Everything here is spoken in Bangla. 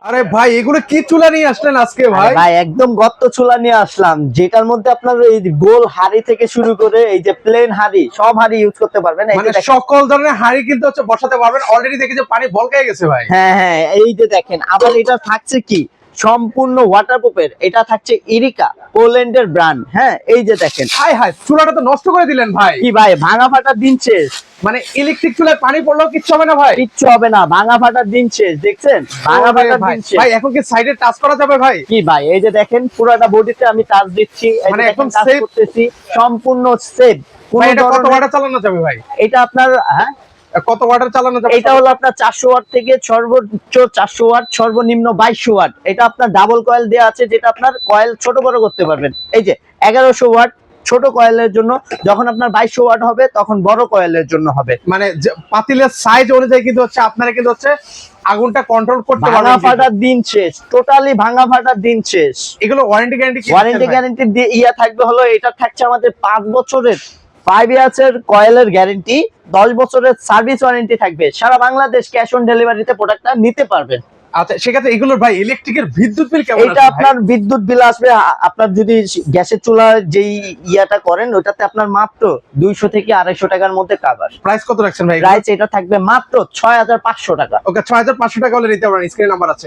আরে ভাই এগুলো কি চুলা নিয়ে আসলেন আজকে ভাই? ভাই একদম গর্ত চুলা নিয়ে আসলাম, যেটার মধ্যে আপনার এই গোল হাড়ি থেকে শুরু করে এই যে প্লেন হাড়ি, সব হাড়ি ইউজ করতে পারবেন। মানে সকল ধরনের হাঁড়ি কিন্তু হচ্ছে বসাতে পারবেন। অলরেডি দেখি যে পানি বলকায় গেছে ভাই। হ্যাঁ হ্যাঁ, এই যে দেখেন, আবার এটা থাকছে কি সম্পূর্ণ ওয়াটারপ্রুফের, এটা থাকছে ইরিকা, পোল্যান্ডের ব্র্যান্ড। হ্যাঁ, এই যে দেখেন। হাই হাই, চুলাটা তো নষ্ট করে দিলেন ভাই। কি ভাই, ভাঙা ফাটার দিন শেষ। মানে ইলেকট্রিক চুলায় পানি পড়লেও কিচ্ছু হবে না ভাই? কিচ্ছু হবে না, ভাঙা ফাটার দিন শেষ। দেখছেন, ভাঙা ফাটার দিন শেষ। ভাই এখন কি সাইডে টাচ করা যাবে ভাই? কি ভাই, এই যে দেখেন পুরোটা বডিতে আমি টাচ দিচ্ছি, মানে একদম টাচ সেফ করতেছি, সম্পূর্ণ সেফ। ভাই এটা কত ওয়াটে চালানো যাবে ভাই? এটা আপনার কত ওয়াটের চালানো যাবে? এটা হলো আপনার 400 ওয়াট থেকে সর্বোচ্চ 400 ওয়াট, সর্বনিম্ন 2200 ওয়াট। এটা আপনার ডাবল কয়েল দেওয়া আছে, যেটা আপনার কয়েল ছোট বড় করতে পারবেন। এই যে 1100 ওয়াট ছোট কয়েলের জন্য, যখন আপনার 2200 ওয়াট হবে তখন বড় কয়েলের জন্য হবে। মানে পাতিলের সাইজ অনুযায়ী কিন্তু হচ্ছে আপনারা কিন্তু হচ্ছে আগুনটা কন্ট্রোল করতে পারবেন। ভাঙা ফাটার দিন শেষ, টোটালি ভাঙা ফাটার দিন শেষ। এগুলো ওয়ারেন্টি গ্যারান্টি কি? ওয়ারেন্টি গ্যারান্টি ইয়া থাকবে হলো, এটা থাকছে আমাদের 5 বছরের 5 ইয়ার্সের কয়েলের গ্যারান্টি, 10 বছরের সার্ভিস ওয়ারেন্টি থাকবে। সারা বাংলাদেশ ক্যাশ অন ডেলিভারিতে প্রোডাক্টটা নিতে পারবেন। আচ্ছা সেক্ষেত্রে এগুলোর ভাই ইলেকট্রিকের বিদ্যুৎ বিল কেমন? এটা আপনার বিদ্যুৎ বিল আসবে, আপনার যদি গ্যাসের চুলা যেই ইয়াটা করেন ওটাতে আপনার মাত্র 200 থেকে 250 টাকার মধ্যে কাভার। প্রাইস কত রাখছেন ভাই? প্রাইস এটা থাকবে মাত্র 6500 টাকা। ওকে, 6500 টাকা হলে নিতে পারেন। স্ক্রিনে নাম্বার আছে।